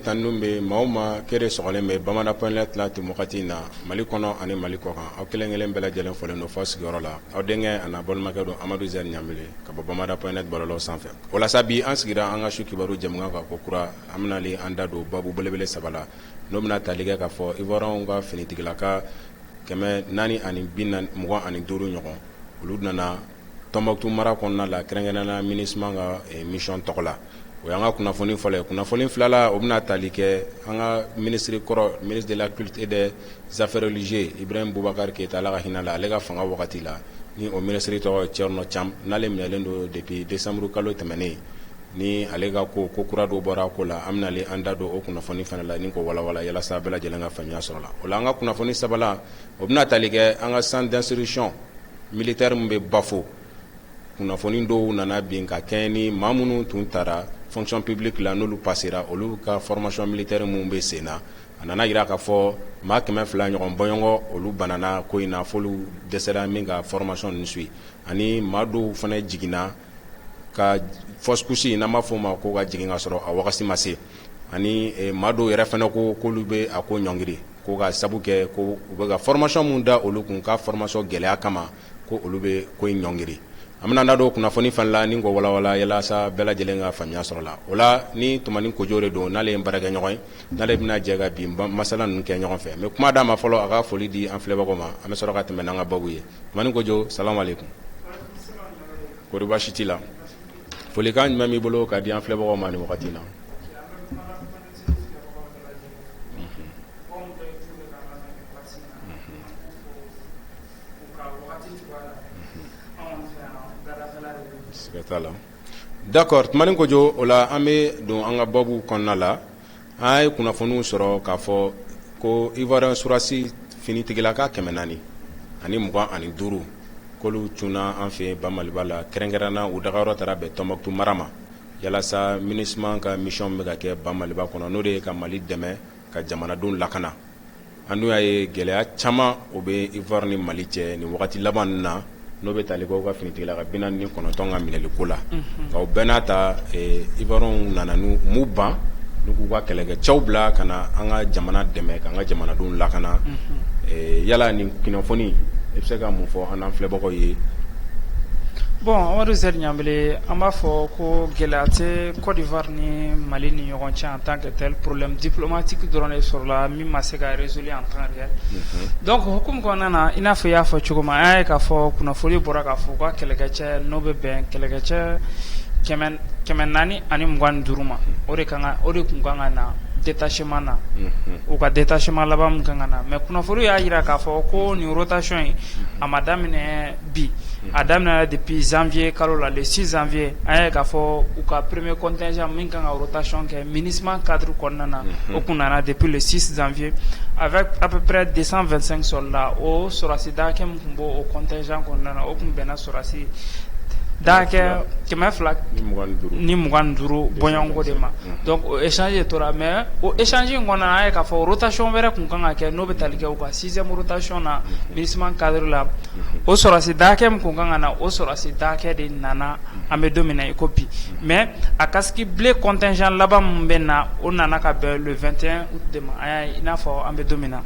Tanumbe mauma kere sogole me bamana point la timokati na Mali kono ani Mali ko kan aw kelengelen bela jelen folen no fos goro la aw denge ana bol makado Amadou Zer Nyambele ka bamana point bololo sanfɛ wala sabi an sigira an ga shu kibaru jamanga ka ko kura amnali anda do babu belebele sabala no bena talige ka fɔ ivoron ga finitigila ka kɛmɛ nani ani binan mugan ani duuru ɲɔgɔn olu nana Tombouctou mara kɔnɔna la kɛrɛnkɛrɛnna MINUSMA ka mission tɔgɔ la o y'an ka kunnafoni fɔlɔ kunnafoni filala o bɛna tali kɛ an ka ministre kɔrɔ ministre de la culture et des affaires religieuses Ibrahim Boubacar Keita ala ka hinɛ la ale ka fanga wagati la ni o ministre tɔgɔ Thierno Thiam n'ale minɛlen don depuis décembre kalo tɛmɛnen ni ale ka ko kura dɔ bɔra ko la an bɛna ale an da don o kunnafoni fana la ni ko walawala yalasa bɛɛ lajɛlen ka faamuya sɔrɔ la o la an ka kunnafoni sabala o bɛna tali kɛ an ka centre d'instruction militaire min bɛ Bafo kunnafoni dɔw nana bin ka kɛ ni maa minnu tun taara fonction publique la n'olu passera olu ka formation militaire mun bɛ sen na a nana yira k'a fɔ maa 200 ɲɔgɔn bɔɲɔgɔn olu banana ko in na f'olu dɛsɛra min ka formation ninnu suit ani maa dɔw fana jiginna ka fausse couche n'an b'a fɔ o ma ko ka jigin ka sɔrɔ a wagati ma se ani maa dɔw yɛrɛ fana ko k'olu bɛ a ko ɲɔngiri ko ka sabu kɛ ko u bɛ ka formation mun da olu kun ka formation gɛlɛya kama ko olu bɛ ko in ɲɔngiri an bɛna da don kunnafoni fana la ni ko walawala yalasa bɛɛ lajɛlen ka faamuya sɔrɔ la o la ni tumani kojo de don n'ale ye baara kɛ ɲɔgɔn ye n'ale bɛna jɛ ka bin masala ninnu kɛ ɲɔgɔn fɛ mais kuma d'a ma fɔlɔ a ka foli di an filɛbagaw ma an bɛ sɔrɔ ka tɛmɛ n'an ka babu ye tumani kojo salamu aleykum kɔri baasi t'i la folikan jumɛn b'i bolo ka di an filɛbagaw ma nin wagati na d'accord tumani kojo o la an bɛ don an ka babu kɔnɔna la an ye kunnafoniw sɔrɔ k'a fɔ ko ivoirien surasi finitigila ka 400 ani 25 k'olu cunna an fɛ Bamaliba la kɛrɛnkɛrɛnna u dagayɔrɔ taara bɛn Tombouctou mara ma yalasa MINUSMA ka mission bɛ ka kɛ Bamaliba kɔnɔ n'o de ye ka Mali dɛmɛ ka jamanadenw lakana an dun y'a ye gɛlɛya caman o bɛ Ivoire ni Mali cɛ nin wagati laban ninnu na n'o bɛ tali kɛ u ka finitigila ka 49 ka minɛliko la nka o bɛɛ n'a ta Ivoiriens nana n'u ban n'u k'u ka kɛlɛkɛcɛw bila ka na an ka jamana dɛmɛ k'an ka jamanadenw lakana yala nin kunnafoni i bɛ se ka mun fɔ an n'an filɛbagaw ye. Bon Amadou Zer Nyambele an b'a fɔ ko gɛlɛya tɛ Côte d'Ivoire ni Mali ni ɲɔgɔn cɛ en tant que tel problème diplomatique dɔrɔn de sɔrɔla min ma se ka résoudre en temps réel donc hukumu kɔnɔna na i n'a fɔ i y'a fɔ cogo min an y'a ye k'a fɔ kunnafoni bɔra k'a fɔ ka kɛlɛkɛcɛ n'o bɛ bɛn kɛlɛkɛcɛ 425 ma o de kun kan ka na détachement na u ka détachement laban mun kan ka na mais kunnafoni y'a jira k'a fɔ ko nin rotation in a ma daminɛ bi a daminɛ depuis janvier kalo la le 6 janvier an y'a ye k'a fɔ u ka premier contingent min kan ka rotation kɛ MINUSMA cadre kɔnɔna na o kun nana depuis le 6 janvier avec à peu près 225 soldats o sɔrɔsi dakɛ min kun b'o contingent kɔnɔna na o kun bɛnna sɔrɔsi dakɛ 200 ni 25 bɔɲɔgɔnko de ma donc o échange tora mais o échange in kɔnɔna na an ye k'a fɔ rotation wɛrɛ kun kan ka kɛ n'o bɛ tali kɛ u ka 6e rotation na MINUSMA cadre la o sɔrɔsi dakɛ min kun kan ka na o sɔrɔsi dakɛ de nana an bɛ don min na i ko bi mais a kasiki bile contingent laban min bɛ na o nana ka bɛn le 21 août de ma an y'a ye i n'a fɔ an bɛ don min na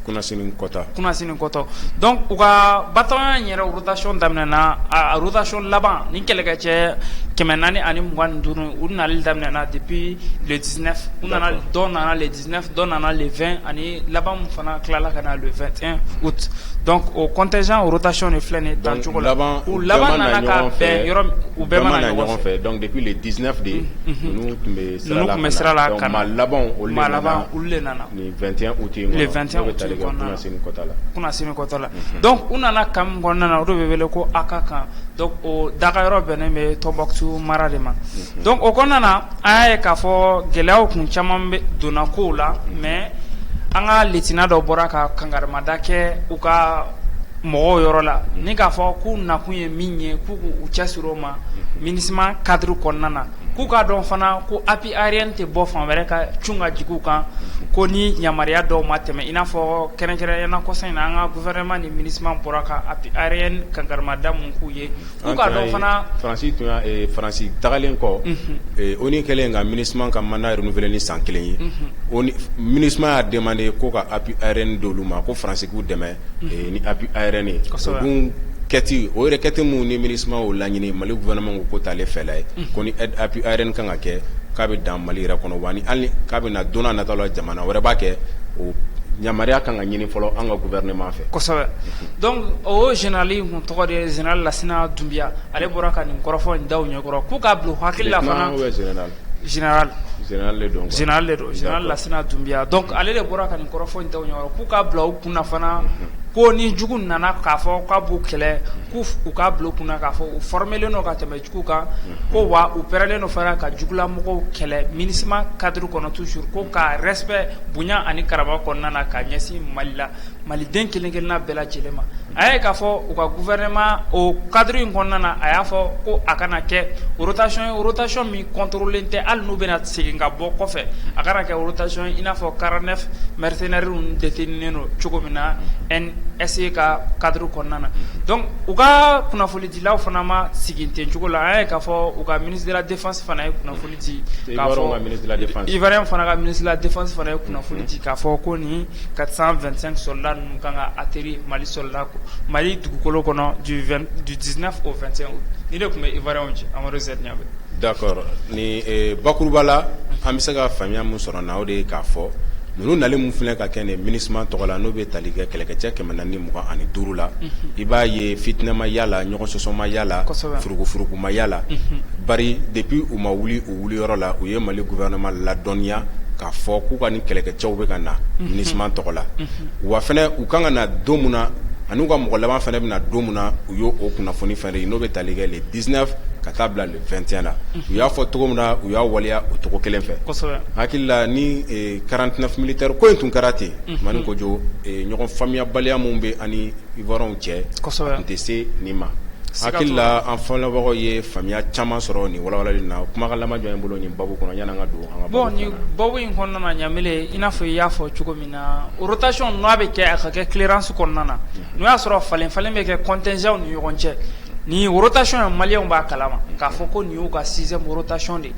kunasini kɔtɔ donc u ka bataillon yɛrɛ rotation daminɛna a rotation laban ni kɛlɛkɛcɛ 425 u nali daminɛna depuis le 19 u nana dɔ nana le 19 dɔ nana le 20 ani laban min fana tilala ka na le 21 août donc o contingent rotation de filɛ nin tan cogo la u laban nana ka bɛn yɔrɔ u bɛɛ ma na ɲɔgɔn fɛ donc depuis le 19 de ninnu tun bɛ sira la ka na maa laban olu de nana ni 21 août le 21 août kunasini kɔtɔ la donc u nana kan min kɔnɔna na o de bɛ wele ko ACA kan donc o daga yɔrɔ bɛnnen bɛ Tombouctou mara de ma donc o kɔnɔna na an y'a ye k'a fɔ gɛlɛyaw kun caman bɛ donna kow la mais an ka lieutenant dɔ bɔra ka kangarimada kɛ u ka mɔgɔw yɔrɔ la ni k'a fɔ k'u nakun ye min ye k'u k'u cɛsiri o ma MINUSMA cadre kɔnɔna na k'u k'a dɔn fana ko appui aérien tɛ bɔ fan wɛrɛ ka cun ka jigin u kan ko ni yamaruya dɔw ma tɛmɛ i n'a fɔ kɛrɛnkɛrɛnnenya kɔsa in na an ka gouvernement ni MINUSMA bɔra ka appui aérien kangarimada mun k'u ye k'u k'a dɔn fana Faransi tun y'a Faransi tagalen kɔ ONU kɛlen ka MINUSMA ka mandat renouvelé ni san 1 ye MINUSMA y'a demandé ko ka appui aérien d'olu ma ko Faransi k'u dɛmɛ ni appui aérien ye o dun kɛti o yɛrɛ kɛti mun ni MINUSMA o laɲini Mali gouvernement ko t'ale fɛla ye ko ni aide appui aérien kan ka kɛ k'a bɛ dan Mali yɛrɛ kɔnɔ wa ni hali k'a bɛ na don n'a nataw la jamana wɛrɛ b'a kɛ o yamaruya kan ka ɲini fɔlɔ an ka gouvernement fɛ kosɛbɛ donc o général kun tɔgɔ de général Lassina Doumbia ale bɔra ka nin kɔrɔfɔ in daw ɲɛkɔrɔ k'u k'a bila hakili la fana général le don général Lassina Doumbia donc ale de bɔra ka nin kɔrɔfɔ in daw ɲɛkɔrɔ k'u k'a bila u kunna fana ko ni jugu nana k'a fɔ k'a b'u kɛlɛ k'u k'a bila u kunna k'a fɔ u formelen don ka tɛmɛ jugu kan ko wa u pɛrɛlen don fana ka jugulamɔgɔw kɛlɛ MINUSMA cadre kɔnɔ toujours ko ka respect bonya ani karama kɔnɔna na ka ɲɛsin Mali la maliden kelen kelenna bɛɛ lajɛlen ma a ye k'a fɔ u ka gouvernement o cadre in kɔnɔna na a y'a fɔ ko a kana kɛ rotation min contrôlé tɛ hali n'u bɛna segin ka bɔ kɔfɛ a kana kɛ rotation i n'a fɔ 49 mercenaires détenus don cogo min na NSA ka cadre kɔnɔna na donc u ka kunnafonidilaw fana ma sigi ten cogo la a ye k'a fɔ u ka ministre de la défense fana ye kunnafoni di k'a fɔ Ivoirien fana ka ministre de la défense fana ye kunnafoni di k'a fɔ ko ni 425 soldats ninnu kan ka atterrir Mali dugukolo kɔnɔ du 19 au 21 août ni de tun bɛ Ivoirien ci Amadou Z Ɲabe. D'accord ni bakuruba la an bɛ se ka faamuya mun sɔrɔ na o de ye k'a fɔ ninnu nalen mun filɛ ka kɛ nin MINUSMA tɔgɔ la n'o bɛ tali kɛ kɛlɛkɛcɛ 425 la i b'a ye fitinɛ ma yala ɲɔgɔn sɔsɔ ma yala furukufuruku ma yala bari depuis u ma wuli u wuliyɔrɔ la u ye Mali gouvernement ladɔnniya k'a fɔ k'u ka nin kɛlɛkɛcɛw bɛ ka na MINUSMA tɔgɔ la wa fɛnɛ u kan ka na don mun na ani u ka mɔgɔ laban fɛnɛ bɛna don mun na u y'o kunnafoni fɛnɛ ye n'o bɛ tali kɛ le 19 ka taa bila le 21 la u y'a fɔ cogo min na u y'a waleya o cogo kelen fɛ hakili la ni 49 militaires ko in tun kɛra ten Mani Kojo ɲɔgɔn faamuyabaliya mun bɛ ani Ivoirien cɛ a tun tɛ se nin ma hakili la an filɛbagaw ye faamuya caman sɔrɔ nin walawalali na kumakan laban jɔ n bolo nin babu kɔnɔ yan'an ka don an ka bon ni babu in kɔnɔna na Ɲamele i n'a fɔ i y'a fɔ cogo min na rotation n'a bɛ kɛ a ka kɛ clearance kɔnɔna na n'o y'a sɔrɔ falen bɛ kɛ contingent ni ɲɔgɔn cɛ ni rotation ye Maliyɛnw b'a kalama k'a fɔ ko nin y'u ka 6e rotation de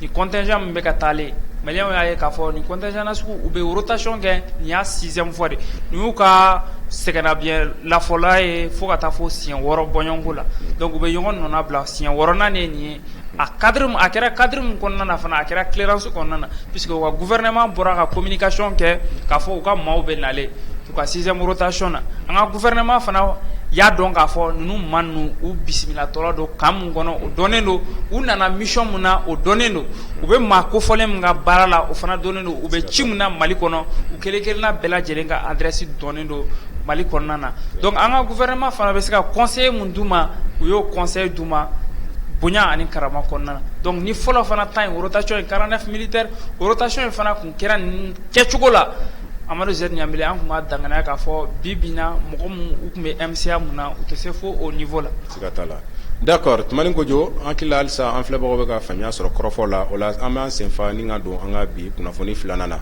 ni contingent min bɛ ka taalen Maliyɛnw y'a ye k'a fɔ ni contingent na sugu u bɛ rotation kɛ nin y'a 6e fois de nin y'u ka sɛgɛnnabiɲɛ lafɔla ye fo ka taa fɔ siɲɛ 6 bɔɲɔgɔnko la donc u bɛ ɲɔgɔn nɔnna bila siɲɛ 6nan de ye nin ye a kɛra cadre min kɔnɔna na fana a kɛra clearance kɔnɔna na puisque u ka gouvernement bɔra ka communication kɛ k'a fɔ u ka maaw bɛ nalen u ka 6e rotation na an ka gouvernement fana y'a dɔn k'a fɔ ninnu maa ninnu u bisimilatɔla don kan mun kɔnɔ o dɔnnen don u nana mission mun na o dɔnnen don u bɛ maa kofɔlen min ka baara la o fana dɔnnen don u bɛ ci mun na Mali kɔnɔ u kelen kelenna bɛɛ lajɛlen ka adresse dɔnnen don Mali kɔnɔna na donc an ka gouvernement fana bɛ se ka conseiller mun d'u ma u y'o conseil d'u ma bonya ani karama kɔnɔna na donc ni fɔlɔ fana ta in rotation ye 49 militaires rotation in fana kun kɛra nin kɛcogo la Amadou Z Ɲambele an tun b'a danganiya k'a fɔ bi bi in na mɔgɔ mun u tun bɛ MCA mun na u tɛ se fo o niveau la. Siga t'a la. D'accord Mani Kojo an hakili la halisa an filɛbagaw bɛ ka faamuya sɔrɔ kɔrɔfɔ la o la an b'an senfa ni ka don an ka bi kunnafoni filanan na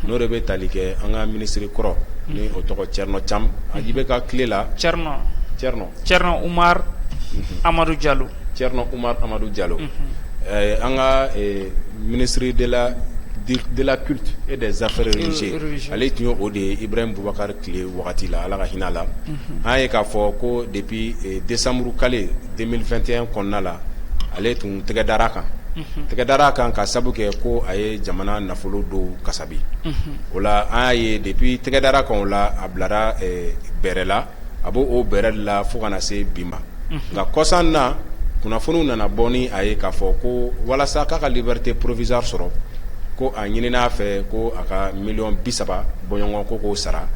n'o de bɛ tali kɛ an ka ministre kɔrɔ ni o tɔgɔ Thierno Thiam a ji bɛ ka tile la. Thierno Umar Amadou Diallo. Thierno Umar Amadou Diallo. An ka ministre de la culte et des affaires religieuses ale tun ye o de ye Ibrahim Boubacar tile wagati la ala ka hinɛ la an ye k'a fɔ ko depuis décembre kalo 2021 kɔnɔna la ale tun tɛgɛ dara a kan ka sabu kɛ ko a ye jamana nafolo dɔw kasabi o la an y'a ye depuis tɛgɛ dara kan o la a bilara bɛrɛ la a b'o o bɛrɛ la fo kana se bi ma nka kɔsan na kunnafoniw nana bɔ ni a ye k'a fɔ ko walasa k'a ka liberté provisoire sɔrɔ ko a ɲinina fɛ ko a ka miliyɔn 30 bɔɲɔgɔn ko k'o sara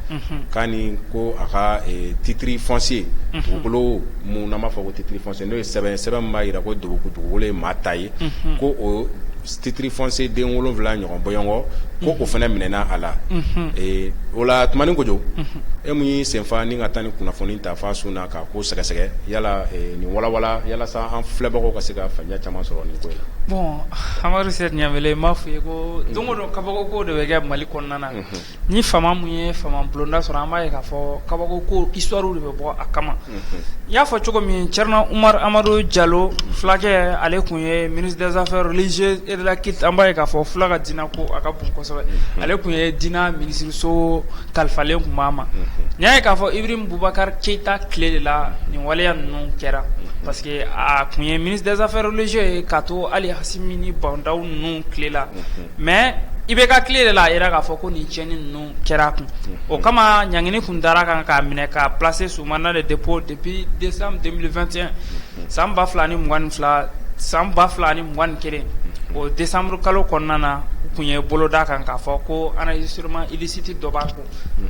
k'a ni ko a ka titre foncier dugukolo mun n'an b'a fɔ ko titre foncier n'o ye sɛbɛn min b'a yira ko dugukolo ye maa ta ye ko o titre foncier den 7 ɲɔgɔn bɔɲɔgɔn ko o fana minɛna a la o la tumani kojo e mun y'i senfa ni ka taa ni kunnafoni ta fa sun na k'a ko sɛgɛsɛgɛ yala nin walawala yalasa an filɛbagaw ka se ka faamuya caman sɔrɔ nin ko in na. Bon Amadu Sɛri Ɲanbele m'a fɔ ye ko don o don kabako ko de bɛ kɛ Mali kɔnɔna na ni fama mun ye fama bulonda sɔrɔ an b'a ye k'a fɔ kabako ko histoire de bɛ bɔ a kama i y'a fɔ cogo min Cɛrno Umaru Amadu Jalo fulakɛ ale kun ye ministre des affaires religieuses et de la culte an b'a ye k'a fɔ fula ka diinɛ ko a ka bon kosɛbɛ ale kun ye diinɛ minisiriso kalifalen kun b'a ma n'i y'a ye k'a fɔ Ibrahim Boubacar Keita tile de la nin waleya ninnu kɛra parce que a kun ye ministre des affaires religieuses ye k'a to hali Hasimi ni Bandaw ninnu tile la mais i bɛ ka tile de la a yira k'a fɔ ko nin tiɲɛni ninnu kɛra a kun o kama ɲangini kun dara kan k'a minɛ k'a placer sous mandat de dépôt depuis décembre 2021 san 2022 san 2021 o décembre kalo kɔnɔna na kun ye boloda kan k'a fɔ ko enregistrement illicite dɔ b'a kun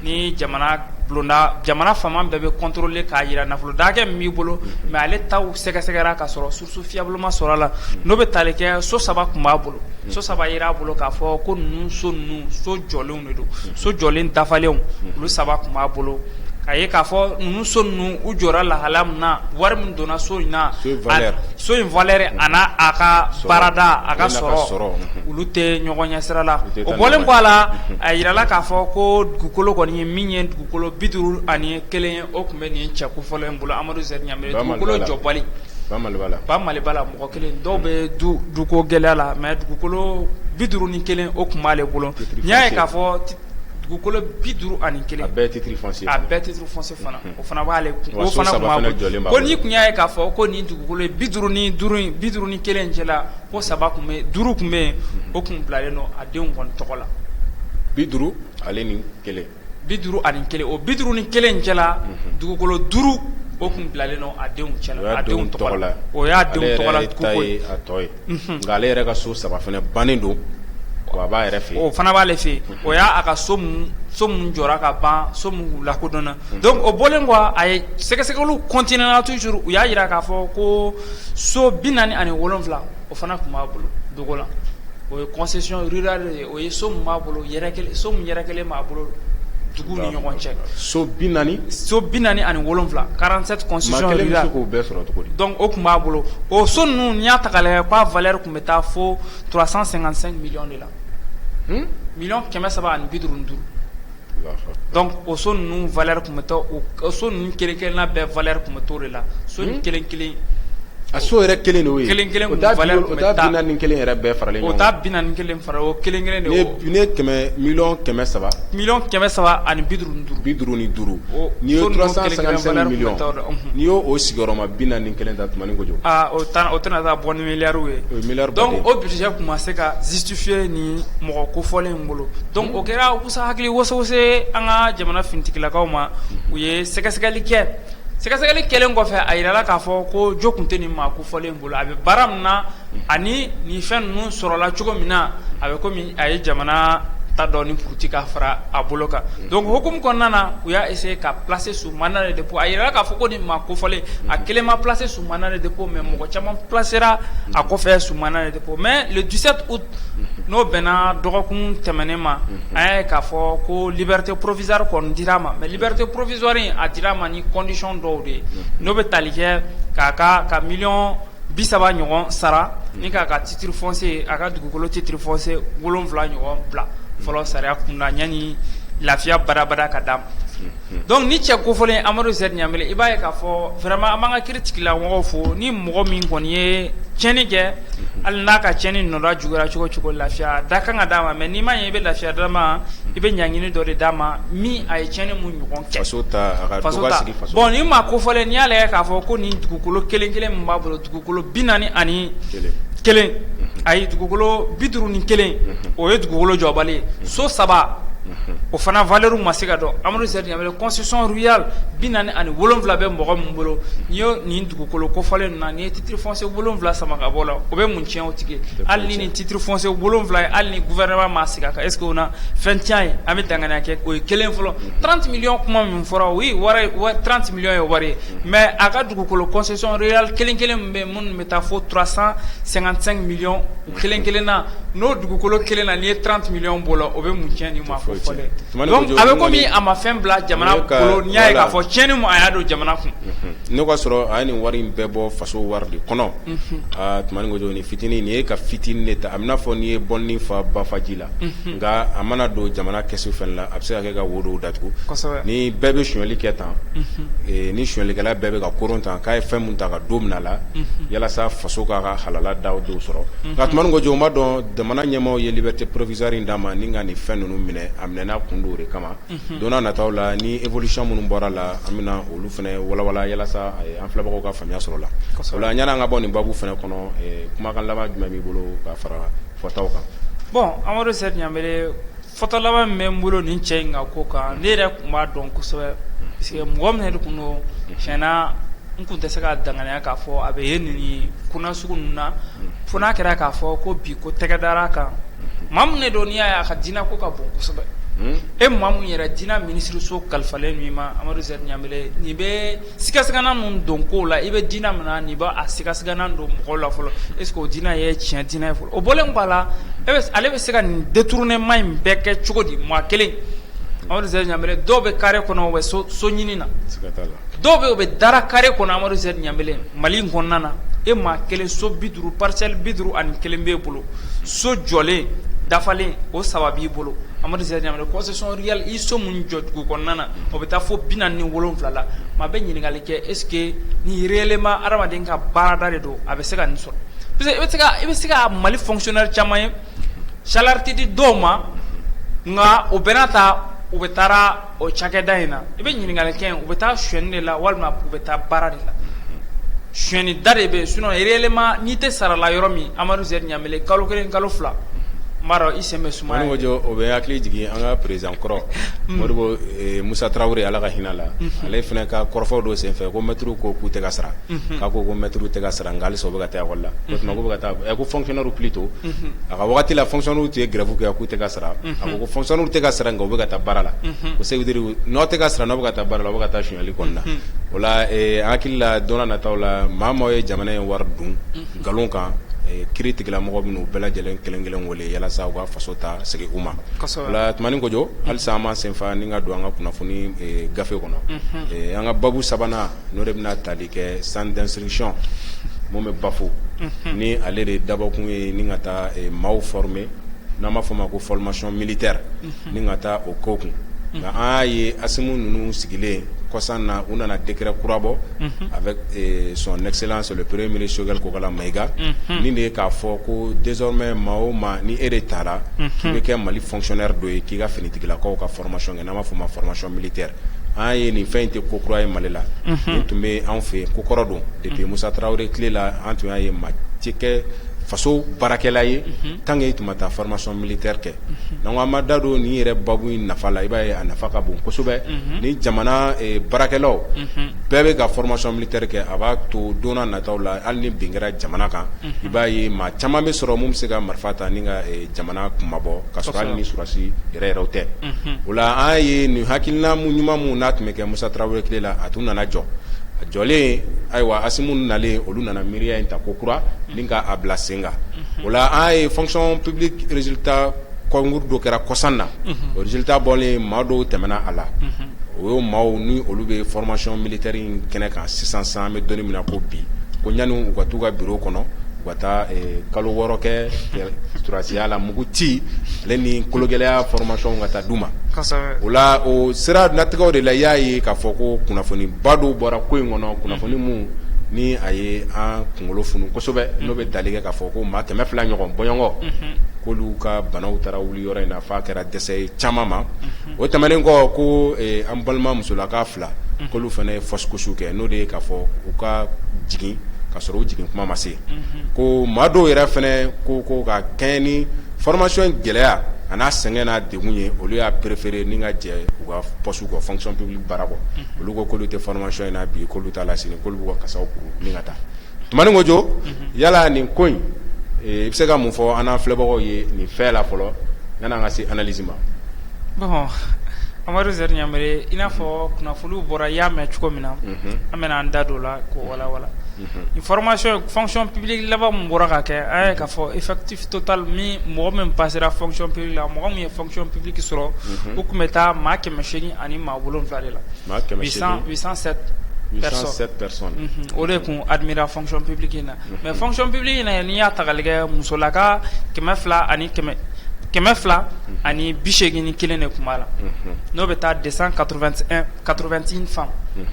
ni jamana fama bɛɛ bɛ contrôler k'a yira nafolo dakɛ min b'i bolo mais ale taw sɛgɛsɛgɛra ka sɔrɔ source fiable ma sɔrɔ a la n'o bɛ tali kɛ so 3 kun b'a bolo so 3 yira a bolo k'a fɔ ko ninnu so jɔlenw de don so jɔlen dafalenw olu 3 kun b'a bolo a ye k'a fɔ ninnu so ninnu u jɔra lahala min na wari min donna so in na so in valeur ana a ka baarada a ka sɔrɔ olu tɛ ɲɔgɔn ɲɛ sira la o bɔlen kɔ a la a yirala k'a fɔ ko dugukolo kɔni ye min ye dugukolo 51 ye o tun bɛ nin cɛ kofɔlen in bolo Amadu Sɛri Ɲanbele dugukolo jɔbali ba Maliba la mɔgɔ kelen dɔw bɛ duko gɛlɛya la mais dugukolo 51 o tun b'ale bolo n'i y'a ye k'a fɔ dugukolo 51 a bɛɛ titre foncier fana o fana b'ale kun o fana kun b'a bolo ko n'i kun y'a ye k'a fɔ ko nin dugukolo 51 cɛla ko 3 kun bɛ 5 kun bɛ yen o kun bilalen don a denw kɔni tɔgɔ la 50 ale ni 1 51 o 51 cɛla dugukolo 5 o kun bilalen don a denw cɛla a denw tɔgɔ la o y'a denw tɔgɔ la ko ye a tɔ ye nka ale yɛrɛ ka so 3 fana bannen don o b'a yɛrɛ fɛ yen o fana b'ale fɛ yen o y'a ka so mun jɔra ka ban so mun lakodɔnna donc o bɔlen kɔ a ye sɛgɛsɛgɛliw continué na toujours u y'a jira k'a fɔ ko so 47 o fana tun b'a bolo dogo la o ye concession rurale ye o ye so mun b'a bolo so mun yɛrɛ kelen b'a bolo dugu ni ɲɔgɔn cɛ so 47 47 concession rurale k'o bɛɛ sɔrɔ cogo di donc o tun b'a bolo o so ninnu n'i y'a ta k'a lajɛ k'a valeur tun bɛ taa fo 355 millions de la million 355 donc o so ninnu valeur tun bɛ taa o so ninnu kelen-kelenna bɛɛ valeur tun bɛ t'o de la so ni kelen-kelen a so yɛrɛ kelen de ye kelen-kelen valeur tun bɛ taa 41 yɛrɛ bɛɛ faralen ɲɔgɔn kan o t'a 41 fara o kelen-kelen de ye million 300 million 355 n'i ye 355 million n'i y'o sigiyɔrɔma 41 ta tuma ni kojo o tɛna taa bɔ ni miliyariw ye donc o budget tun ma se ka justifier ni mɔgɔ kofɔlen in bolo donc o kɛra wusa hakili wose an ka jamana finitigilakaw ma u ye sɛgɛsɛgɛli kɛ sɛgɛsɛgɛli kɛlen kɔfɛ a yirala k'a fɔ ko jo tun tɛ nin maa kofɔlen in bolo a bɛ baara min na ani nin fɛn ninnu sɔrɔla cogo min na a bɛ komi a ye jamana ta dɔ ni puruti ka fara a bolo kan donc hukumu kɔnɔna na u y'a essayer ka placer sous mandat de dépôt a yirala k'a fɔ ko nin maa kofɔlen a kelen ma placer sous mandat de dépôt mais mɔgɔ caman placera a kɔfɛ sous mandat de dépôt mais le 17 août n'o bɛnna dɔgɔkun tɛmɛnen ma an y'a ye k'a fɔ ko liberté provisoire kɔni dira ma mais liberté provisoire in a dira ma ni condition dɔw de ye n'o bɛ tali kɛ ka million 30 ɲɔgɔn sara ni k'a ka titre foncier a ka dugukolo titre foncier 7 ɲɔgɔn bila fɔlɔ sariya kunda yanni lafiya badabada ka d'a ma donc ni cɛ kofɔlen Amadu Sɛri Ɲanbele i b'a ye k'a fɔ vraiment an b'an ka kiiri tigilamɔgɔw fo ni mɔgɔ min kɔni ye tiɲɛni kɛ hali n'a ka tiɲɛni nɔda juguyara cogo cogo lafiya da kan ka d'a ma mais n'i ma ɲɛ i bɛ lafiya d'a ma i bɛ ɲaŋini dɔ de d'a ma min a ye tiɲɛni mun ɲɔgɔn kɛ faso ta bon ni maa kofɔlen n'i y'a lajɛ k'a fɔ ko nin dugukolo kelen-kelen min b'a bolo dugukolo 41 ayi dugukolo 51 o ye dugukolo jɔbali ye so 3 o fana valeur ma se ka dɔn Amadou Zɛri Ɲamɛlɛ concession royale 47 bɛ mɔgɔ min bolo n'i ye nin dugukolo kofɔlen na n'i ye titre foncier 7 sama ka bɔ la o bɛ mun tiɲɛ o tigi hali ni nin titre foncier 7 ye hali ni gouvernement ma sigi a kan est ce que o na fɛn tiɲɛ ye an bɛ danganiya kɛ o ye kelen fɔlɔ 30 millions kuma min fɔra oui wari 30 millions ye wari ye mais a ka dugukolo concession royale kelen min bɛ minnu bɛ taa fo 355 millions o kelen na n'o dugukolo kelen na n'i ye 30 millions bɔ la o bɛ mun tiɲɛ ni ma fɔ fɔlɔ donc a bɛ komi a ma fɛn bila jamana bolo n'i y'a ye k'a fɔ tiɲɛni mu a y'a don jamana kun ne ka sɔrɔ a ye nin wari in bɛɛ bɔ faso wari de kɔnɔ Tumani Kojo nin fitinin nin ye ka fitinin de ta a bɛna fɔ n'i ye bɔnni fa bafaji la nka a mana don jamana kɛsu fɛn la a bɛ se ka kɛ ka wo dɔw datugu ni bɛɛ bɛ sonyɛli kɛ tan ni sonyɛlikɛla bɛɛ bɛ ka koron tan k'a ye fɛn mun ta ka don mina la yalasa faso k'a ka halala daw dɔw sɔrɔ nka Tumani Kojo o ma dɔn jamana ɲɛmaaw ye liberté provisoire in d'a ma ni ka nin fɛn ninnu minɛ a minɛna kun do o de kama don n'a nataw la ni évolution minnu bɔra la an bɛna olu fɛnɛ walawala yalasa an filɛbagaw ka faamuya sɔrɔ la o la yan'an ka bɔ nin babu fɛnɛ kɔnɔ kumakan laban jumɛn b'i bolo ka fara fɔtaw kan bon Amadou Zɛri Ɲamɛlɛ fɔta laban min bɛ n bolo nin cɛ in ka ko kan ne yɛrɛ tun b'a dɔn kosɛbɛ parce que mɔgɔ min de tun don tiɲɛna n tun tɛ se ka danganiya k'a fɔ a bɛ ye nin kunna sugu ninnu na fo n'a kɛra k'a fɔ ko bi ko tɛgɛ dara kan maa min de don n'i y'a ye a ka diinɛ ko ka bon kosɛbɛ e maa min yɛrɛ diinɛ minisiriso kalifalen min ma Amadou Zɛri Ɲamɛlɛ nin bɛ sigasigana ninnu don kow la i bɛ diinɛ min na nin b'a sigasigana don mɔgɔw la fɔlɔ est ce que o diinɛ ye tiɲɛ diinɛ ye fɔlɔ o bɔlen kɔ a la ale bɛ se ka nin détournement in bɛɛ kɛ cogo di maa kelen Amadou Zɛri Ɲamɛlɛ dɔw bɛ carré kɔnɔ u bɛ so ɲini na dɔw bɛ u bɛ dara carré kɔnɔ Amadou Zɛri Ɲamɛlɛ Mali in kɔnɔna na e maa kelen so 50 parcelle 51 b'e bolo so jɔlen dafalen o 3 b'i bolo Amadou Zɛri Ɲamɛlɛ concession réelle i so mun jɔ dugu kɔnɔna na o bɛ taa fo 47 la maa bɛ ɲininkali kɛ est ce que ni réellement adamaden ka baarada de don a bɛ se ka nin sɔrɔ parce que i bɛ se ka Mali fonctionnaire caman ye salaire tɛ di dɔw ma nka o bɛɛ n'a ta u bɛ taara o cakɛda in na i bɛ ɲininkali kɛ u bɛ taa sonyɛni de la walima u bɛ taa baara de la sonyɛni da de bɛ sinon réellement n'i tɛ sara la yɔrɔ min Amadou Zɛri Ɲamɛlɛ kalo 1 kalo 2 Maro i sɛmɛ suma Tumani Kojo o bɛ hakili jigin an ka président kɔrɔ Modibo Musa Traoré ala ka hinɛ la ale fana ka kɔrɔfɔw dɔ senfɛ ko maitre ko k'u tɛ ka sara k'a ko maitre tɛ ka sara nka halisa u bɛ ka taa école la o tuma ko bɛ ka taa ko fonctionnaire plutôt a ka wagati la fonctionnaire tun ye grève kɛ k'u tɛ ka sara a ko fonctionnaire tɛ ka sara nka u bɛ ka taa baara la ko ça veut dire n'aw tɛ ka sara n'aw bɛ ka taa baara la u bɛ ka taa sonyɛli kɔnɔna o la an hakili la don n'a nataw la maa o ye jamana in wari dun nkalon kan kiri tigilamɔgɔ minnu bɛɛ lajɛlen kelen wele yalasa u ka faso ta segi u ma o la Tumani Kojo halisa an ma senfa ni ka don an ka kunnafoni gafe kɔnɔ an ka babu sabanan n'o de bɛna tali kɛ centre d'instruction mun bɛ Bafo ni ale de dabɔkun ye ni ka taa maaw former n'an b'a fɔ o ma ko formation militaire ni ka taa o ko kun nka an y'a ye Asimu ninnu sigilen kɔsan na u nana décret kura bɔ avec son excellence le premier ministre Choguel Kokala Maïga ni de ye k'a fɔ ko désormais maa o maa ni e de taara k'i bɛ kɛ Mali fonctionnaire dɔ ye k'i ka finitigilakaw ka formation kɛ n'an b'a fɔ o ma formation militaire an ye nin fɛn in tɛ ko kura ye Mali la nin tun bɛ anw fɛ yen ko kɔrɔ don depuis Musa Traoré tile la an tun y'a ye maa tɛ kɛ faso baarakɛla ye tant que i tun ma taa formation militaire kɛ donc an ma da don nin yɛrɛ babu in nafa la i b'a ye a nafa ka bon kosɛbɛ ni jamana baarakɛlaw bɛɛ bɛ ka formation militaire kɛ a b'a to don n'a nataw la hali ni bin kɛra jamana kan i b'a ye maa caman bɛ sɔrɔ mun bɛ se ka marifa ta ni ka jamana kumabɔ ka sɔrɔ hali ni surasi yɛrɛw tɛ o la an ye nin hakilina ɲuman mun n'a tun bɛ kɛ Musa Traoré tile la a tun nana jɔ a jɔlen ayiwa Asimu nalen olu nana miiriya in ta ko kura ni ka a bila sen kan o la an ye fonction publique résultat concours dɔ kɛra kɔsan na o résultat bɔlen maa dɔw tɛmɛna a la o ye maaw ni olu bɛ formation militaire in kɛnɛ kan sisan an bɛ dɔnni min na ko bi ko yanni u ka t'u ka bureau kɔnɔ u ka taa kalo 6 kɛ surasiya la mugu ci ale ni kologɛlɛya formation ka taa d'u ma o la o sira natigɛw de la i y'a ye k'a fɔ ko kunnafoni ba dɔw bɔra ko in kɔnɔ kunnafoni mun ni a ye an kunkolo funu kosɛbɛ n'o bɛ tali kɛ k'a fɔ ko maa 200 ɲɔgɔn bɔɲɔgɔn k'olu ka banaw taara wuli yɔrɔ in na f'a kɛra dɛsɛ ye caman ma o tɛmɛnen kɔ ko an balima musolaka 2 k'olu fana ye fausse couche kɛ n'o de ye k'a fɔ u ka jigin ka sɔrɔ u jigin kuma ma se ko maa dɔw yɛrɛ fana ko ka kɛɲɛ ni formation gɛlɛya a n'a sɛgɛn n'a degun ye olu y'a préféré ni ka jɛ u ka poste kɔ fonction publique baara kɔ olu ko k'olu tɛ formation in na bi k'olu t'a la sini k'olu b'u ka kasaw kuru ni ka taa tumani ko jo yala nin ko in i bɛ se ka mun fɔ an n'an filɛbagaw ye nin fɛn la fɔlɔ yan'an ka se analyse ma. Bon Amadu Zɛri Ɲanbele i n'a fɔ kunnafoniw bɔra i y'a mɛn cogo min na an bɛna an da don o la k'o walawala. Formation fonction publique laban mun bɔra ka kɛ an ye k'a fɔ effectif total min mɔgɔ min passera fonction publique la mɔgɔ min ye fonction publique sɔrɔ u tun bɛ taa maa 800 ani maa 7 de la. Maa 807 personnes. O de kun admira fonction publique in na mais fonction publique in na n'i y'a ta k'a lajɛ musolaka 200 ani 281 de kun b'a la n'o bɛ taa 281 femmes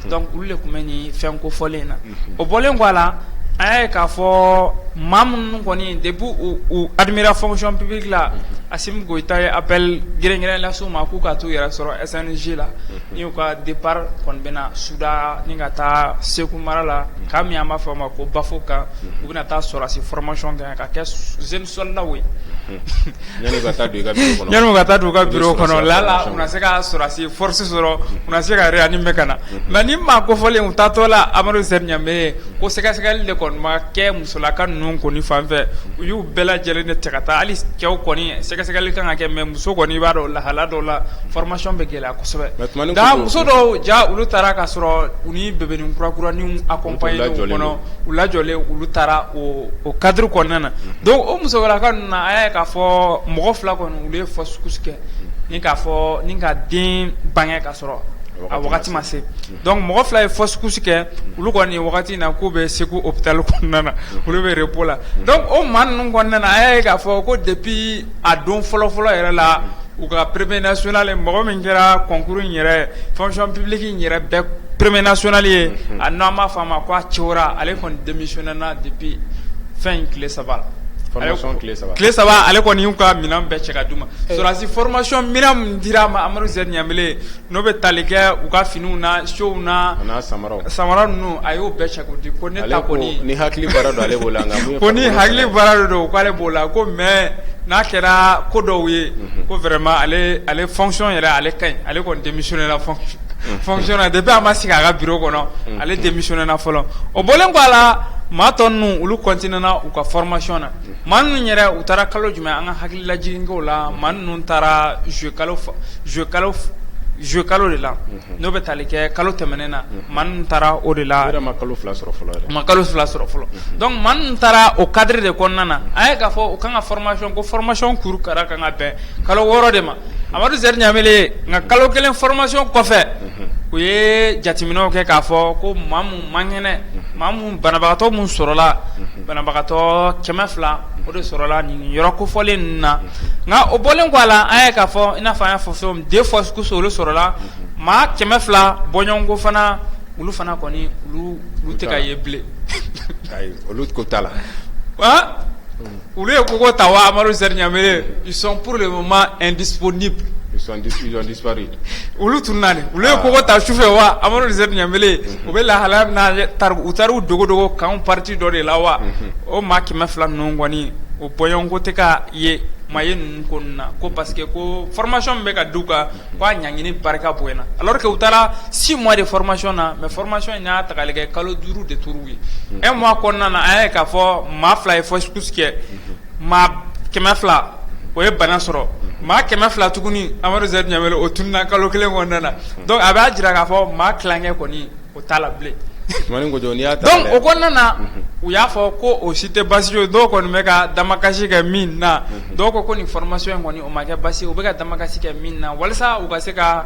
donc olu de kun bɛ nin fɛn kofɔlen in na o bɔlen kɔ a la an y'a ye k'a fɔ maa minnu kɔni depuis u admira fonction publique la Assimi Goïta ye appel gɛrɛngɛrɛn las'u ma k'u ka t'u yɛrɛ sɔrɔ SNJ la ni u ka départ kɔni bɛna Suda ni ka taa Segu mara la k'a min an b'a fɔ o ma ko Bafoka u bɛna taa sɔrɔsi formation kɛ ka kɛ jeune soldat ye yanni ka taa don i ka bureau kɔnɔ yanni u ka taa don u ka bureau kɔnɔ lala u na se ka sɔrɔsi force sɔrɔ u na se ka réanimer ka na mais ni maa kofɔlen u taatɔ la Amadu Zɛri Ɲanbele ko sɛgɛsɛgɛli de kɔni ma kɛ musolaka ninnu kɔni fan fɛ u y'u bɛɛ lajɛlen de cɛ ka taa hali cɛw kɔni sɛgɛsɛgɛli kan ka kɛ mais muso kɔni i b'a dɔn lahala dɔw la formation bɛ gɛlɛya kosɛbɛ nka muso dɔw ja olu taara ka sɔrɔ u ni bebeni kurakuraniw accompagné u kɔnɔ u lajɔlen olu taara o cadre kɔnɔna na donc o musolaka ninnu na a y'a ye k'a fɔ mɔgɔ 2 kɔni olu ye fausse couche kɛ ni k'a fɔ ni ka den bange ka sɔrɔ a wagati ma se donc mɔgɔ 2 ye fausse couche kɛ olu kɔni wagati na k'u bɛ Segu hôpital kɔnɔna na olu bɛ repos la donc o maa ninnu kɔnɔna na a y'a ye k'a fɔ ko depuis a don fɔlɔ-fɔlɔ yɛrɛ la u ka premier national mɔgɔ min kɛra concours in yɛrɛ fonction publique in yɛrɛ bɛɛ premier national ye a n'an b'a fɔ a ma ko a cɛwara ale kɔni démissionné na depuis fin tile 3 la. Formation tile 3 ale kɔni y'u ka minɛn bɛɛ cɛ ka d'u ma sɔrɔsi formation minɛn min dira ma Amadu Zɛri Ɲanbele n'o bɛ tali kɛ u ka finiw na show na samara ninnu a y'o bɛɛ cɛ k'o di ko ne ta kɔni ni hakili baara don ale b'o la ko ni hakili baara don k'ale b'o la ko mais n'a kɛra ko dɔw ye ko vraiment ale fonction yɛrɛ ale ka ɲi ale kɔni démissionné la fonction na depuis a ma sigi a ka bureau kɔnɔ ale démissionné na fɔlɔ o bɔlen kɔ a la maa tɔ ninnu olu continué na u ka formation na maa ninnu yɛrɛ u taara kalo jumɛn an ka hakili lajiginkew la maa ninnu taara juillet kalo de la n'o bɛ tali kɛ kalo tɛmɛnen na maa ninnu taara o de la ma kalo 2 sɔrɔ fɔlɔ yɛrɛ ma kalo 2 sɔrɔ fɔlɔ donc maa ninnu taara o cadre de kɔnɔna na an ye k'a fɔ u kan ka formation ko formation kuru kara kan ka bɛn kalo 6 de ma Amadu Zɛri Ɲanbele nka kalo 1 formation kɔfɛ u ye jateminɛw kɛ k'a fɔ ko maa mun man kɛnɛ maa mun banabagatɔ mun sɔrɔla banabagatɔ 200 o de sɔrɔla nin yɔrɔ kofɔlen ninnu na nka o bɔlen kɔ a la an ye k'a fɔ i n'a fɔ an y'a fɔ so 2 fois olu sɔrɔla maa 200 bɔɲɔgɔnko fana olu fana kɔni olu tɛ ka ye bilen olu ko t'a la olu ye koko ta wa Amadu Zɛri Ɲanbele ils sont pour le moment indisponibles ils ont disparu olu tunna de olu ye koko ta sufɛ wa Amadu Zɛri Ɲanbele u bɛ lahalaya min na u taara u dogo k'anw parti dɔ de la wa o maa 200 ninnu kɔni o bɔɲɔgɔnko tɛ ka ye maa ye ninnu ko ninnu na ko parce que ko formation min bɛ ka d'u kan ko a ɲangini barika bonyana alors que u taara 6 mois de formation na mais formation in y'a ta k'a lajɛ kalo 5 de tor'u ye 1 mois kɔnɔna na an ye k'a fɔ maa 2 ye fausse couche kɛ maa 200 o ye bana sɔrɔ maa 200 tuguni Amadu Zɛri Ɲanbele o tununa kalo 1 kɔnɔna na donc a b'a jira k'a fɔ maa tilankɛ kɔni o t'a la bilen donc o kɔnɔna na u y'a fɔ ko o si tɛ basi ye dɔw kɔni bɛ ka damakasi kɛ min na dɔw ko nin formation in kɔni o ma kɛ basi ye u bɛ ka damakasi kɛ min na walasa u ka se ka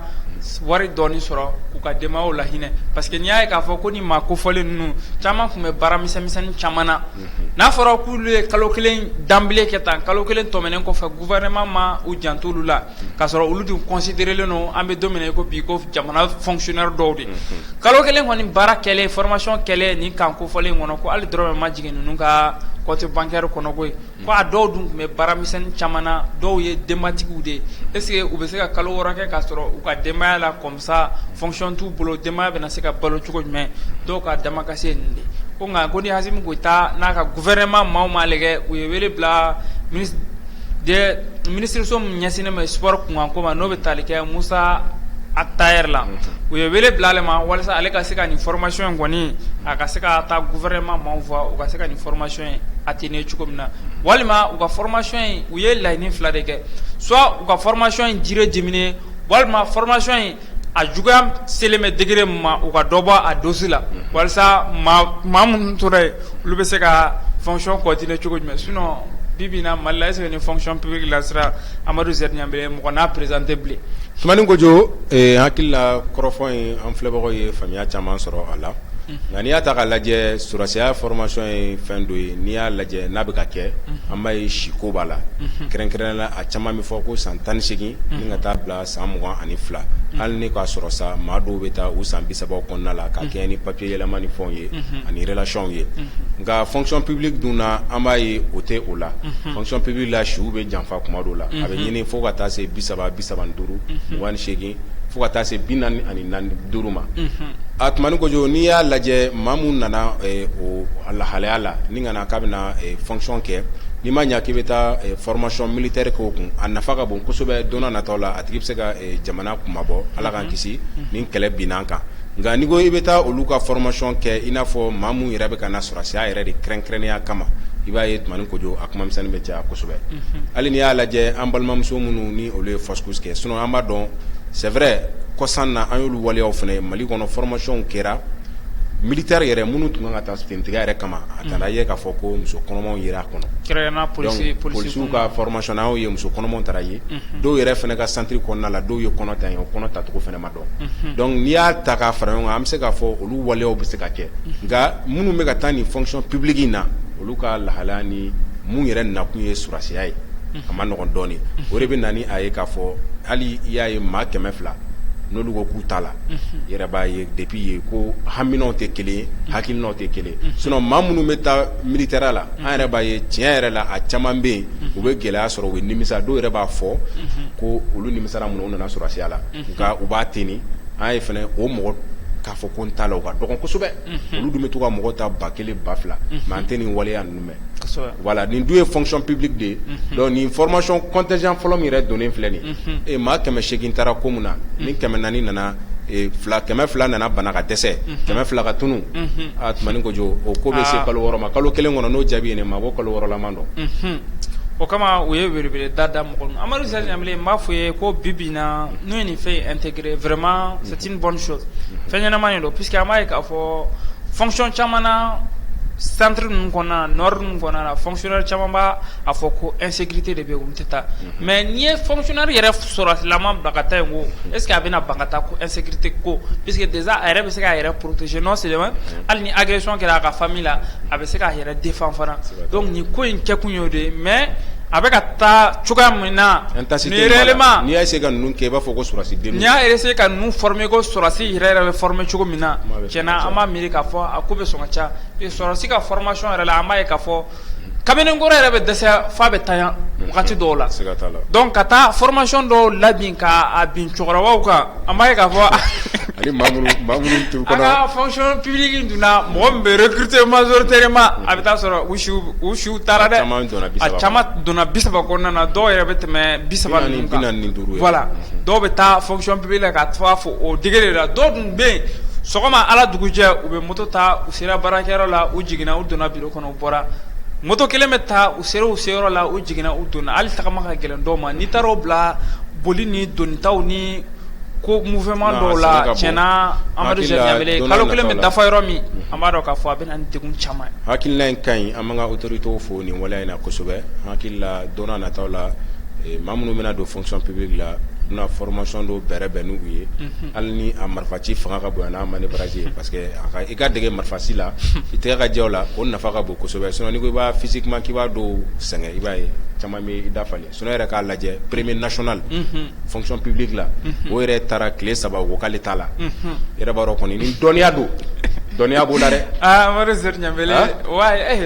wari dɔɔni sɔrɔ k'u ka denbayaw lahinɛ parce que n'i y'a ye k'a fɔ ko ni maa kofɔlen ninnu caman tun bɛ baara misɛnnin caman na n'a fɔra k'olu ye kalo 1 danbile kɛ tan kalo 1 tɛmɛnen kɔfɛ gouvernement ma u janto olu la k'a sɔrɔ olu dun considérelen don an bɛ don min na ko bi ko jamana fonctionnaire dɔw de kalo 1 kɔni baara kɛlen formation kɛlen nin kan kofɔlen kɔnɔ ko hali dɔrɔmɛ ma jigin ninnu ka compte bancaire kɔnɔ koyi ko a dɔw dun tun bɛ baara misɛnnin caman na dɔw ye denbatigiw de ye est ce que u bɛ se ka kalo 6 kɛ k'a sɔrɔ u ka denbaya la comme ça fonction t'u bolo denbaya bɛna se ka balo cogo jumɛn dɔw ka damakasi ye nin de ko nka ko ni Assimi Goïta n'a ka gouvernement maaw ma lajɛ u ye wele bila ministre de ministre som ɲɛsinnen bɛ sport kunkanko ma n'o bɛ tali kɛ Musa Aktayɛr la u ye wele bila ale ma walasa ale ka se ka nin formation in kɔni a ka se ka taa gouvernement ma voix u ka se ka nin formation in atteindre cogo min na walima u ka formation in u ye laɲini fila de kɛ soit u ka formation in durée diminuer walima formation in a juguya selen bɛ degré min ma u ka dɔ bɔ a dosi la walasa maa minnu tora yen olu bɛ se ka fonction continuer cogo jumɛn sinon bibi na Mali la est-ce que ni fonction publique la sera Amadou Zer Ɲambele mɔgɔ n'a présenté bilen. Tumani Kojo hakili la kɔrɔfɔ in an filɛbagaw ye faamuya caman sɔrɔ a la nka n'i y'a ta k'a lajɛ sɔrɔsiya formation ye fɛn dɔ ye n'i y'a lajɛ n'a bɛ ka kɛ an b'a ye siko b'a la kɛrɛnkɛrɛnnenya a caman bɛ fɔ ko san 18 ni ka taa bila san 22 hali ni k'a sɔrɔ sa maa dɔw bɛ taa u san 30 kɔnɔna la ka kɛ ni papier yɛlɛma ni fɛnw ye ani relation ye nka fonction publique dun na an b'a ye o tɛ o la fonction publique la siw bɛ janfa kuma dɔw la a bɛ ɲini fo ka taa se 30 35 28 fo ka taa se 45 ma a Tumani Kojo n'i y'a lajɛ maa mun nana o lahalaya la ni ka na k'a bɛna fonction kɛ n'i ma ɲa k'i bɛ taa formation militaire k'o kun a nafa ka bon kosɛbɛ don n'a nataw la a tigi bɛ se ka jamana kumabɔ Ala k'an kisi ni kɛlɛ binna an kan nka n'i ko i bɛ taa olu ka formation kɛ i n'a fɔ maa mun yɛrɛ bɛ ka na sɔrɔsiya yɛrɛ de kɛrɛnkɛrɛnnenya kama i b'a ye Tumani Kojo a kuma misɛnnin bɛ caya kosɛbɛ hali n'i y'a lajɛ an balimamuso minnu ni olu ye FOSCOUS kɛ sinon an b'a dɔn c'est vrai kɔsan na an y'olu waleyaw fana Mali kɔnɔ formation kɛra militaire yɛrɛ minnu tun kan ka taa finitigiya yɛrɛ kama a taara ye k'a fɔ ko muso kɔnɔmanw yera a kɔnɔ donc polisiw ka formation na ye muso kɔnɔmanw taara ye dɔw yɛrɛ fana ka centre kɔnɔna la dɔw ye kɔnɔ ta ye o kɔnɔ tacogo fana ma dɔn donc n'i y'a ta k'a fara ɲɔgɔn kan an bɛ se k'a fɔ olu waleyaw bɛ se ka kɛ nka minnu bɛ ka taa nin fonction publique in na olu ka lahalaya ni mun yɛrɛ nakun ye sɔrɔsiya ye a ma nɔgɔn dɔɔnin o de bɛ na ni a ye k'a fɔ hali i y'a ye maa 200 n'olu ko k'u t'a la yɛrɛ b'a ye depuis ye ko haminaw tɛ kelen ye hakilinaw tɛ kelen sinon maa minnu bɛ taa militaire la an yɛrɛ b'a ye tiɲɛ yɛrɛ la a caman bɛ yen u bɛ gɛlɛya sɔrɔ u bɛ nimisa dɔw yɛrɛ b'a fɔ ko olu nimisara mun u nana sɔrɔsiya la nka u b'a teni an ye fana o mɔgɔ k'a fɔ ko n t'a la u ka dɔgɔn kosɛbɛ olu dun bɛ to ka mɔgɔ ta 1000 2000 mais an tɛ nin waleya ninnu mɛn voilà nin dun ye fonction publique de ye donc nin formation contingent fɔlɔ min yɛrɛ donnen filɛ nin ye maa 800 taara ko mun na ni 400 nana 200 nana bana ka dɛsɛ 200 ka tunu a Tumani Kojo o ko bɛ se kalo 6 ma kalo 1 kɔnɔ n'o jaabi ye nin ma ko kalo 6 laman dɔn o kama u ye welewele da mɔgɔ ma Amadou Zer Ɲambele n b'a fɔ ye ko bibi na n'u ye nin fɛn intégré vraiment c'est une bonne chose fɛn ɲɛnama de don puisque an b'a ye k'a fɔ fonction caman na centre ninnu kɔnɔna nord ninnu kɔnɔna la fonctionnaire caman b'a a fɔ ko insécurité de bɛ olu tɛ taa mais n'i ye fonctionnaire yɛrɛ sɔrɔsilama bila ka taa yen ko est ce que a bɛna ban ka taa ko insécurité ko puisque déjà a yɛrɛ bɛ se k'a yɛrɛ protéger non seulement hali ni agression kɛra a ka famille la a bɛ se k'a yɛrɛ défend fana donc nin ko in kɛkun y'o de ye mais a bɛ ka taa cogoya min na ni réellement n'i y'a essayer ka ninnu kɛ i b'a fɔ ko sɔrɔsi den n'i y'a essayer ka ninnu former ko sɔrɔsi yɛrɛ bɛ former cogo min na tiɲɛna an b'a miiri k'a fɔ a ko bɛ sɔn ka ca sɔrɔsi ka formation yɛrɛ la an b'a ye k'a fɔ kabenenkɔrɔ yɛrɛ bɛ dɛsɛ f'a bɛ tanya wagati dɔw la donc ka taa formation dɔw labin k'a bin cɛkɔrɔbaw kan an b'a ye k'a fɔ ani maa minnu t'u kɔnɔ an ka fonction publique dunna mɔgɔ min bɛ recruter majoritairement a bɛ taa sɔrɔ u siw taara dɛ a caman donna 30 kɔnɔna na dɔw yɛrɛ bɛ tɛmɛ 30 ninnu kan voilà dɔw bɛ taa fonction publique la ka fɔ o degré la dɔw dun bɛ yen sɔgɔma ala dugujɛ u bɛ moto ta u sera baarakɛyɔrɔ la u jiginna u donna bureau kɔnɔ u bɔra moto kelen bɛ ta u sera u seyɔrɔ la u jiginna u donna hali tagama ka gɛlɛn dɔw ma n'i taara o bila boli ni donnitaw ni ko mouvement dɔw la tiɲɛna Amadou Zer Ɲambele kalo kelen bɛ dafa yɔrɔ min an b'a dɔn k'a fɔ a bɛ na ni degun caman ye hakilina in ka ɲi an b'an ka autorités fo nin waleya in na kosɛbɛ hakili la don n'a nataw la maa minnu bɛna don fonction publique la bɛna formation dɔw bɛrɛ bɛn n'u ye hali ni a marifaci fanga ka bonya n'a manœuvrage ye parce que i ka dege marifaci la i tɛgɛ ka jɛ o la o nafa ka bon kosɛbɛ sinon n'i ko i b'a physiquement k'i b'a dɔw sɛgɛn i b'a ye caman bɛ i da falen sinon yɛrɛ k'a lajɛ premier national fonction publique la o yɛrɛ taara tile 3 ko k'ale t'a la yɛrɛ b'a dɔn kɔni ni dɔnniya don dɔnniya b'o la dɛ Amadou Zer Ɲambele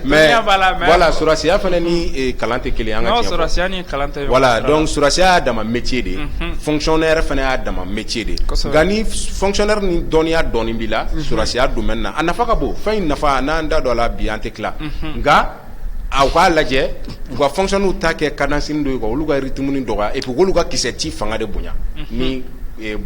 dɔnniya b'a la mais voilà sɔrɔsiya fana ni kalan tɛ kelen an ka tiɲɛ fɔ sɔrɔsiya ni kalan tɛ voilà donc sɔrɔsiya y'a dama métier de fonctionnaire fana y'a dama métier de nka ni fonctionnaire ni dɔnniya dɔɔnin b'i la sɔrɔsiya domaine na a nafa ka bon fɛn in nafa n'an da don a la bi an tɛ tila nka a k'a lajɛ u ka fonctionnaires ta kɛ cadence dɔ ye quoi olu ka rythme dɔgɔya et puis olu ka kisɛ ci fanga de bonya ni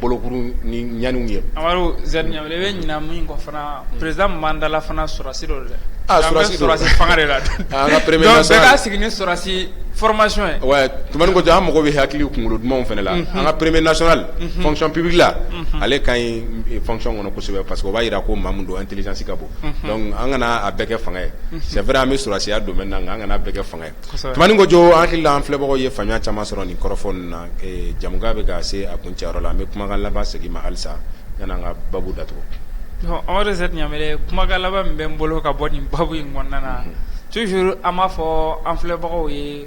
bolokuru ni ɲaniw ye. Amadu Zɛri Ɲamɛlɛ i bɛ ɲina min kɔ fana président Mandela fana sɔrɔsi dɔ dɛ. Sɔrɔsi fanga de la. An ka premier donc national bɛɛ k'a sigi ni sɔrɔsi formation ye. ouais tumani ko an mago bɛ hakili kunkolo dumanw fana la. An ka premier national fonction publique la ale ka ɲi fonction kɔnɔ kosɛbɛ parce que o b'a jira ko maa min don intelligence ka bon donc an kana a bɛɛ kɛ fanga ye c'est vrai an bɛ sɔrɔsiya domaine na nka an kana a bɛɛ kɛ fanga ye. tumani ko jo an hakili la an filɛbagaw ye faamuya caman sɔrɔ nin kɔrɔfɔ ninnu na jamukan bɛ ka se a kuncɛyɔrɔ la an bɛ kumakan laban segin ma halisa yan'an ka babu datugu. Amadu Zɛri Ɲamɛlɛ kumakan laban min bɛ n bolo ka bɔ nin babu in kɔnɔna na toujours an b'a fɔ an filɛbagaw ye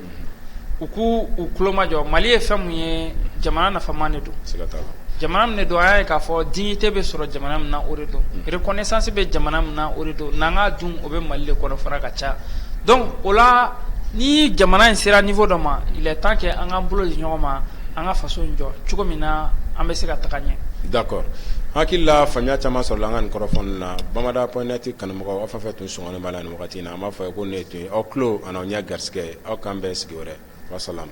u k'u tulo majɔ Mali ye fɛn min ye jamana nafama de don. Siga t'a la. Jamana min de don an y'a ye k'a fɔ dignité bɛ sɔrɔ jamana min na o de don reconnaissance bɛ jamana min na o de don n'an k'a dun o bɛ Mali de kɔnɔ fana ka ca donc o la ni jamana in sera niveau dɔ ma il est temps que an k'an bolo di ɲɔgɔn ma an ka faso in jɔ cogo min na an bɛ se ka taga ɲɛ. D'accord. Hakili la faamuya caman sɔrɔla an ka nin kɔrɔfɔ ninnu na bamada.net kanubagaw aw fɛn fɛn tun sɔngɔnnen b'a la nin wagati in na an b'a fɔ a ye ko ne tun ye aw tulo ani aw ɲɛ garisɛgɛ aw k'an bɛn sigi wɛrɛ wasalaam.